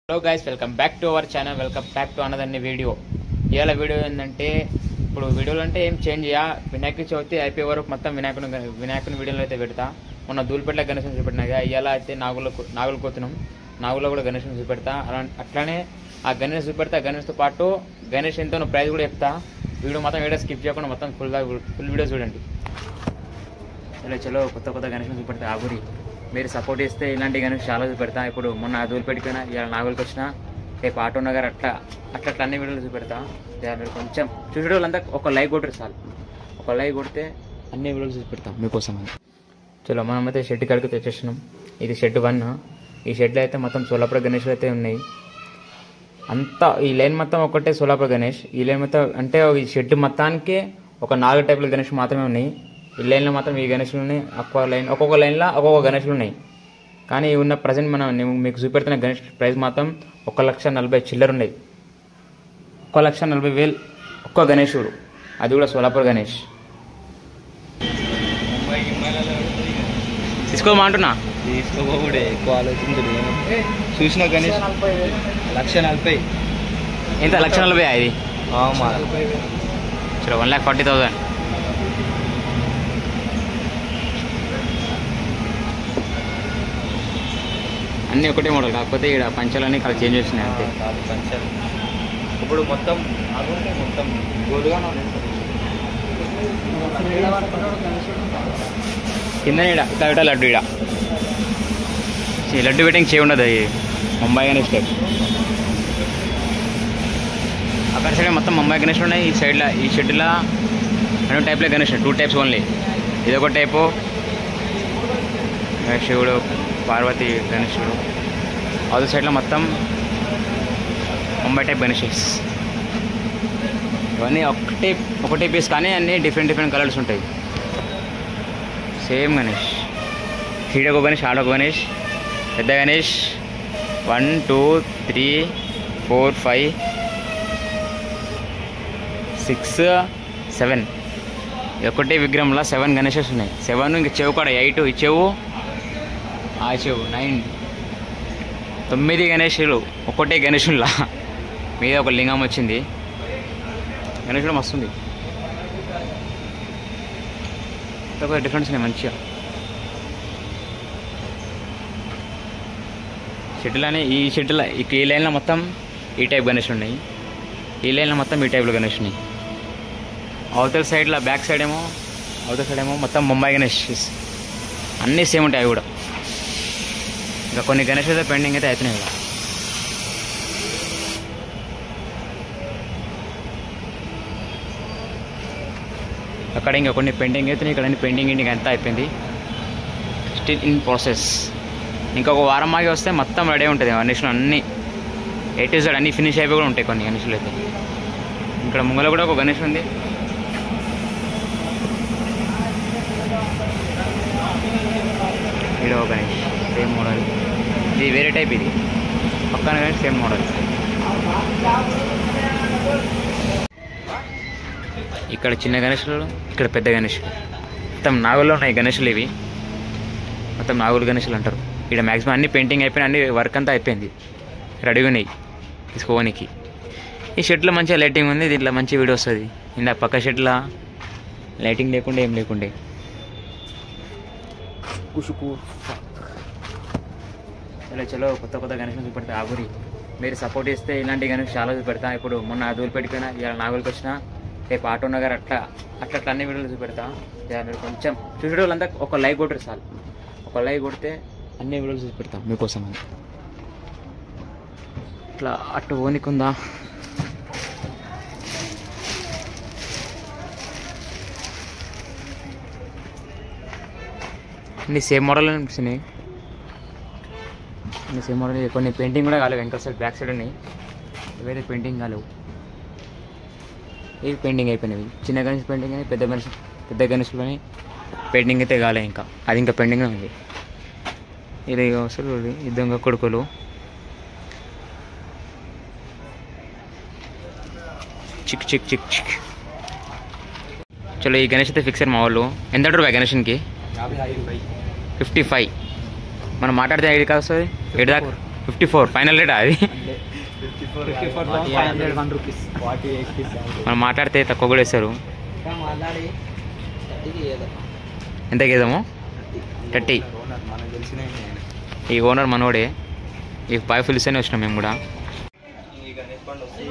Hello guys, welcome back to our channel. Welcome back to another video. ఇవాళ video ఏంటంటే, ఇప్పుడు వీడియోలు అంటే ఏం చేంజ్ చేయ, వినాయక చవితి అయిపోయే వరకు మొత్తం వినాయకుని వీడియోలో అయితే పెడతా. మొన్న ధూళిపేటలో గణేశం చూపెట్టినాగా, ఇవాళ అయితే నాగులు కోతున్నాం. నాగులో కూడా గణేశం చూపెడతా. అట్లానే ఆ గణేష్ చూపెడతా. గణేష్తో పాటు గణేష్ ఎంతో ప్రైజ్ కూడా చెప్తా. వీడియో వీడియో స్కిప్ చేయకుండా మొత్తం ఫుల్ వీడియో చూడండి. చలో కొత్త గణేశం చూపెడతా. ఆగురి మీరు సపోర్ట్ చేస్తే ఇలాంటి గణేష్ చాలా చూపెడతా. ఇప్పుడు మొన్న ధూళిపేటకైనా ఇవాళ నాగులకి వచ్చినా, రేపు ఆటో నగర్ అట్లా అన్ని వీడియోలు చూపెడతా. మీరు కొంచెం చూసే వాళ్ళంతా ఒక లైక్ కొట్టరు చాలు. ఒక లైక్ కొడితే అన్ని వీడియోలు చూపెడతాం మీకోసం అని. చలో మనమైతే షెడ్ కాడికి తెచ్చేసినాం. ఇది షెడ్ 1. ఈ షెడ్లో అయితే మొత్తం సోలాపుర గణేష్లు అయితే ఉన్నాయి. అంతా ఈ లైన్ మొత్తం ఒకటే సోలాపుర గణేష్. ఈ లైన్ మొత్తం అంటే ఈ షెడ్ మొత్తానికి ఒక 4 టైపుల గణేష్ మాత్రమే ఉన్నాయి. ఈ లైన్లో మాత్రం ఈ గణేషులు ఉన్నాయి. ఒక్కొక్క లైన్లో ఒక్కొక్క గణేషులు ఉన్నాయి. కానీ ఉన్న ప్రజెంట్ మనం మీకు చూపెడుతున్న గణేష్ ప్రైస్ మాత్రం 1,40,000 చిల్లర ఉన్నాయి. 1,40,000 ఒక్క గణేశుడు, అది కూడా సోలాపూర్ గణేష్. తీసుకోమంటున్నా, తీసుకోకూడే ఎక్కువ ఆలోచించడు. చూసిన గణేష్ 1,40,000. ఎంత 1,40,000 ఇది? చలో 1,40,000. అన్నీ ఒకటే మోడల్, కాకపోతే ఇక్కడ పంచాలన్నీ ఇక్కడ చేంజ్ చేసినాయి అంతే. పంచాలు ఇప్పుడు మొత్తం గోలుగా కింద ఇక్కడ లడ్డు, ఇక్కడ లడ్డు వెయిటింగ్ చేయ ఉండదు. అది ముంబై గణేష్ టైప్. అక్కడ సైడ్ మొత్తం ముంబై గణేష్లు ఉన్నాయి. ఈ సైడ్లో ఈ షెడ్లో 2 టైప్లే గణేష్, 2 టైప్స్ ఓన్లీ. ఇదొక టైపు శివుడు, పార్వతి గణేశుడు. అదే సైడ్లో మొత్తం ముంబై టైప్ గణేషెస్. ఇవన్నీ ఒకటే పీస్, కానీ అన్నీ డిఫరెంట్ కలర్స్ ఉంటాయి. సేమ్ గణేష్. హీడొక గణేష్, ఆడొక గణేష్, పెద్ద గణేష్. 1 2 3 4 5 6 7 ఒకటే విగ్రహంలో 7 గణేషెస్ ఉన్నాయి. 7 ఇంక చెవు కూడా 8. ఈ చెవు ఆ చెవు 9. 9 గణేషులు ఒకటే గణేషుల్లా. మీద ఒక లింగం వచ్చింది. గణేషుడు మస్తుంది. ఒక డిఫరెన్స్ ఉన్నాయి మంచిగా. షెడ్లోనే ఈ షెడ్లో ఈ లైన్లో మొత్తం ఈ టైప్ గణేషులు ఉన్నాయి. ఈ లైన్లో మొత్తం ఈ టైప్లో గణేష్ ఉన్నాయి. అవతల సైడ్లో బ్యాక్ సైడ్ ఏమో మొత్తం ముంబై గణేష్. అన్నీ సేమ్ ఉంటాయి. అవి కూడా ఇంకా కొన్ని గణేష్ అయితే పెండింగ్ అయితే అవుతున్నాయి. ఇలా అక్కడ ఇంకా కొన్ని పెండింగ్ అవుతున్నాయి. ఇక్కడ పెండింగ్ అంతా అయిపోయింది. Still in process. ఇంకొక వారం ఆగి వస్తే మొత్తం రెడీ ఉంటుంది. గణేషులు అన్నీ A to Z అన్నీ ఫినిష్ అయిపోయి కూడా ఉంటాయి కొన్ని గణేషులు అయితే. ఇక్కడ ముంగలో కూడా ఒక గణేష్ ఉంది. ఇది ఒక గణేష్ సేమ్ మోడల్. ఇది వేరే టైప్. ఇది పక్కన గణేష్ సేమ్ మోడల్. ఇక్కడ చిన్న గణేషులు, ఇక్కడ పెద్ద గణేషులు. మొత్తం నాగుల్లో ఉన్నాయి గణేషులు. ఇవి మొత్తం నాగులు గణేషులు అంటారు. ఇక్కడ మ్యాక్సిమం అన్ని పెయింటింగ్ అయిపోయినాయి. అన్ని వర్క్ అంతా అయిపోయింది, రెడీగా ఉన్నాయి తీసుకోనికి. ఈ షెడ్లో మంచిగా లైటింగ్ ఉంది. దీంట్లో మంచి వీడియో వస్తుంది. ఇందా పక్క షెడ్లో లైటింగ్ లేకుండా ఏం లేకుండే కుషుకు. చలో కొత్త గణేష్ చూపెడతా. ఆగురి మీరు సపోర్ట్ చేస్తే ఇలాంటి గణేష్ చాలా చూపెడతా. ఇప్పుడు మొన్న ధూళిపేటకైనా ఇవాళ నాగులకి వచ్చినా, రేపు ఆటో నగర్ అట్లా అన్ని వీడియోలు చూపెడతా. మీరు కొంచెం చూసే వాళ్ళంతా ఒక లైక్ కొట్టరు చాలు. ఒక లైక్ కొడితే అన్ని వీడియోలు చూపెడతాం మీకోసం అని. ఇట్లా అటు ఓనికుందా. అన్ని సేమ్ మోడల్ అనిపిస్తున్నాయి. అన్ని సేమ్ మోడల్. కొన్ని పెయింటింగ్ కూడా కాలేవు. వెంకట సైడ్ బ్యాక్ సైడ్ ఉన్నాయి. ఇవైతే పెయింటింగ్ కాలేవు. ఇవి పెయింటింగ్ అయిపోయినవి. చిన్న గణేష్ పెయింటింగ్ అని, పెద్ద గణేష్లోని పెయింటింగ్ అయితే కాలే. ఇంకా అది ఇంకా పెయింటింగ్లో ఉంది. ఇది అసలు దొంగ కొడుకులు. చిక్ చిక్ చిక్ చిక్. చలో ఈ గణేష్ అయితే ఫిక్స్ అయ్యారు మా వాళ్ళు. ఎంత అంటారు గణేష్కి? 55. మనం మాట్లాడితే 5 కాదు వస్తుంది. 7 దాకా 54 ఫైనల్ రేటా అది? 54,501 రూపీస్. 48 మనం మాట్లాడితే తక్కువ కూడా వేస్తారు. మాట్లాడి ఎంతకి వేద్దాము? 30. మనకు తెలిసిన ఈ ఓనర్ మనోడే. ఈ 5 ఫిల్స్తోనే వచ్చినాం మేము కూడా. ఈ గణేష్ పండు వస్తే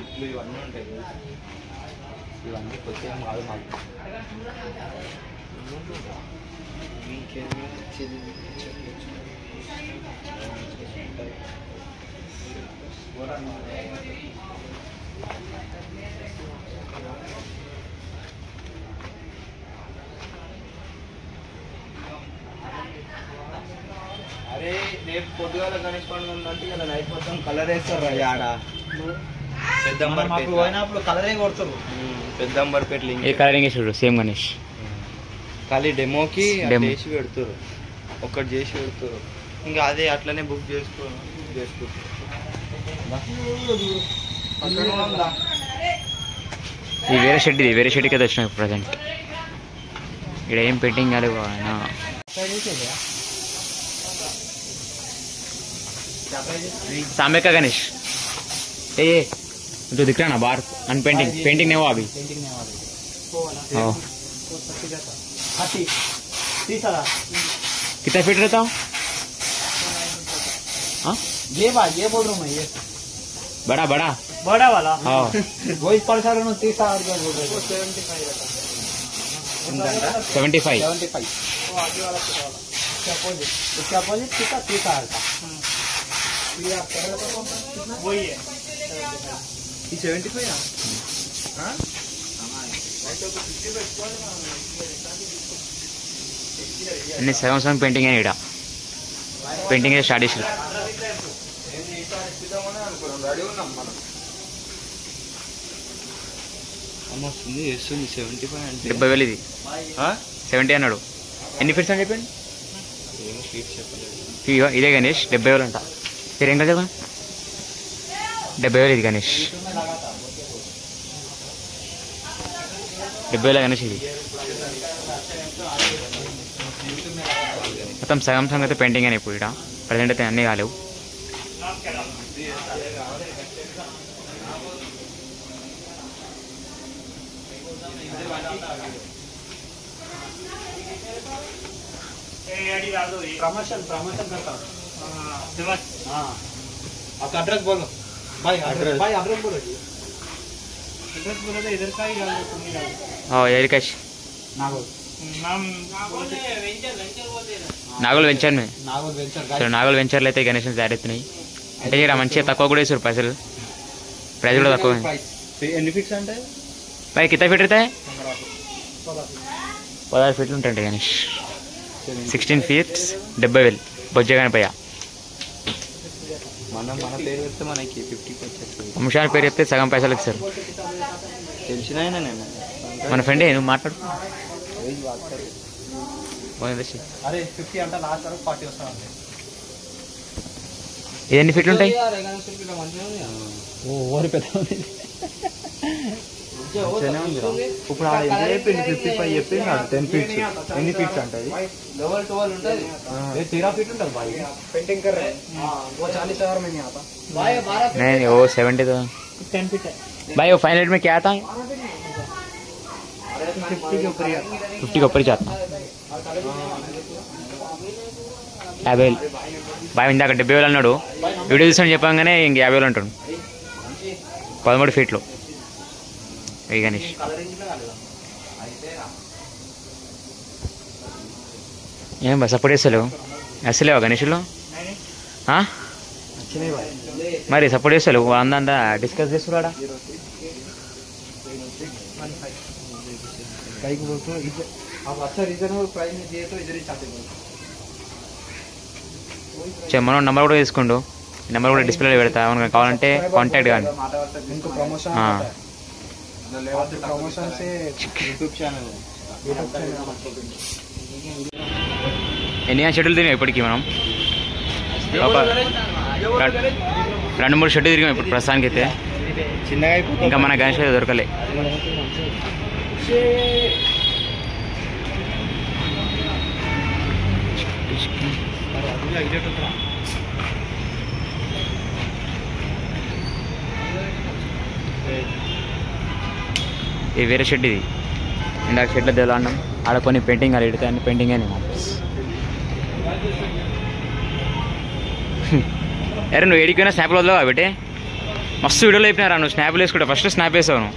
ఇట్లు ఇవన్నీ ఉంటాయి. ఇవన్నీ కొత్త ఏం కాదు మాకు. అరే రేపు పొద్దుగాల గణేష్ పండుగ ఉందంటే ఇలా నైట్ మొత్తం కలర్ వేస్తారు ఆడ. పెద్దంబర్పేట పోయినప్పుడు కలరే కొడతారు. పెద్దంబర్పేటలో ఏ కలరింగ్ వేసాడు సేమ్ గణేష్. ఖాళీ డెమోకి డెమో చేసి పెడతారు, ఒక్కటి చేసి పెడతారు. ఇంకా అదే అట్లనే బుక్ చేసుకుంటారు. ఇది వేరే షెడ్, ఇది వేరే షెడ్కి అయితే వచ్చినాయి ప్రజెంట్. ఇక్కడ ఏం పెయింటింగ్ కాలేవు ఆయన. सामने का गणेश ए जो दिख रहा है ना बाहर अन पेंटिंग नहीं हुआ अभी. कितना फीट रहता हूँ? ये बोल रहा हूँ मैं, ये बड़ा बड़ा बड़ा वाला. हाँ वही 30,000 रुपया बोल रहे. 75. उसके अपोजिट कितना 30,000 का. वही है 75 ना. అన్ని సగం సగం పెయింటింగ్ అని ఇక్కడ పెయింటింగ్ అయితే స్టార్ట్ చేసారు. వస్తుంది 75 అంటే 70,000 ఇది. 70 అన్నాడు. ఎన్ని ఫీట్స్ అని చెప్పండి? ఇదే గణేష్ 70,000 అంట. ఏం కదా 70,000 ఇది గణేష్. 70,000 గణేష్ ఇది. మొత్తం సగం సగం అయితే పెయింటింగ్ అని ఇప్పుడు ఇక్కడ ప్రజెంట్ అయితే అన్నీ కాలేవు. प्रमोशन करता हूँ. आपका एड्रेस बोलो भाई. एड्रेस बोलो जी. एड्रेस बोलो तो इधर का ही डाल दो, तुम ही डाल दो. एरिकाश नागोल नाम నాగోల్ వెంచర్ మే नागोल वेंचर. సో నాగోల్ వెంచర్లో అయితే గణేష్ తయారు అవుతున్నాయి. అంటే ఇక్కడ మంచిగా తక్కువ కూడా వేసారు పైసలు, ప్రైస్ కూడా తక్కువ. ఎన్ని ఫీట్స్ అంటే పై కింద ఫీట్ అయితే 16 ఫీట్లు ఉంటాయండి గణేష్. 16 ఫీట్స్ 70,000 బొజ్జగాని పయ్య. మన పేరు చెప్తే మనకి 50 వచ్చేస్తుంది. వంశాన్ని పేరు చెప్తే సగం పైసలు ఇస్తారు. తెలిసిన ఆయన నేను మన ఫ్రెండే నువ్వు మాట్లాడు. అరే 50 అంటే లాస్ట్ వరకు 40 వస్తామండి. ఇది ఎన్ని ఫీట్లు ఉంటాయి? ఓరి పెద్ద ఇప్పుడు ఎంత చెప్పింది 55 చెప్పింది 10 ఫీట్స్. ఎన్ని ఫీట్స్ అంటే 12 ఉంటుంది. 13 ఫీట్ ఉంటుంది भाई. पेंटिंग कर रहे हैं वो 40,000 में नहीं आता नहीं वो 70 तो 10 फीट है भाई. वो फाइनल में क्या आता है? 50 के ऊपर ही आता. 50 के ऊपर ही जाता 50,000 బాయ్. ఇందాక 70,000 అన్నాడు. వీడియో చూసాను చెప్పగానే ఇంక 50,000 అంటాడు. 13 ఫీట్లు ఈ గణేష్. ఏం బస్ సపోర్ట్ చేస్తలేవు అసలేవా గణేష్లో? మరి సపోర్ట్ చేస్తలేవు అందంతా డిస్కస్ చేస్తున్నాడా? మనం నెంబర్ కూడా తీసుకోండు. నెంబర్ కూడా డిస్ప్లేలో పెడతా. మనకు కావాలంటే కాంటాక్ట్ కానీ. ఎన్ని షెడ్యూల్ తిరిగాం ఇప్పటికి మనం? ఒక 2-3 షెడ్యూల్ తిరిగాం ఇప్పుడు ప్రస్తుతానికి అయితే. ఇంకా మన గణేష్ అయితే దొరకలే. ఇది వేరే షెడ్ ఇది. ఇందాక షెడ్లో దేవులు అన్నాం. ఆడ కొన్ని పెయింటింగ్ అది ఎడితే అన్ని పెయింటింగ్ అని అరే నువ్వు ఏడిపోయినా స్నాప్లు వదలవు కాబట్టి మస్తు వీడియోలు అయిపోయినారా నువ్వు స్నాప్లు వేసుకుంటా. ఫస్ట్ స్నాప్ వేసావు నువ్వు.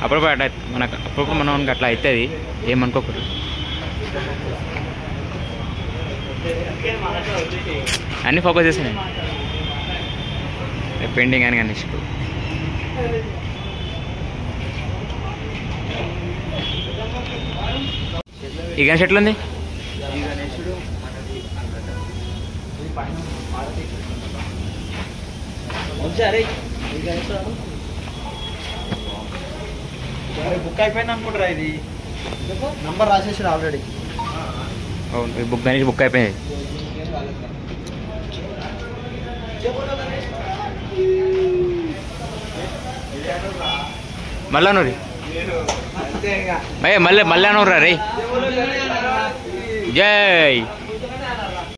అప్పుడప్పుడు అట్లా మనకు అప్పుడప్పుడు మనం అట్లా అవుతుంది ఏమనుకోకూడదు. అన్నీ ఫోకస్ చేసాను పెయింటింగ్ అని కానీ ఈ గణేష్ ఎట్లుంది? బుక్ అయిపోయింది అనుకుంటారా? ఇది నంబర్ రాసేసాడు ఆల్రెడీ. అవును ఈ బుక్ గణేష్ బుక్ అయిపోయింది. మళ్ళా నూరి భయ మళ్ళీ మళ్ళీ అనూరా రే. జై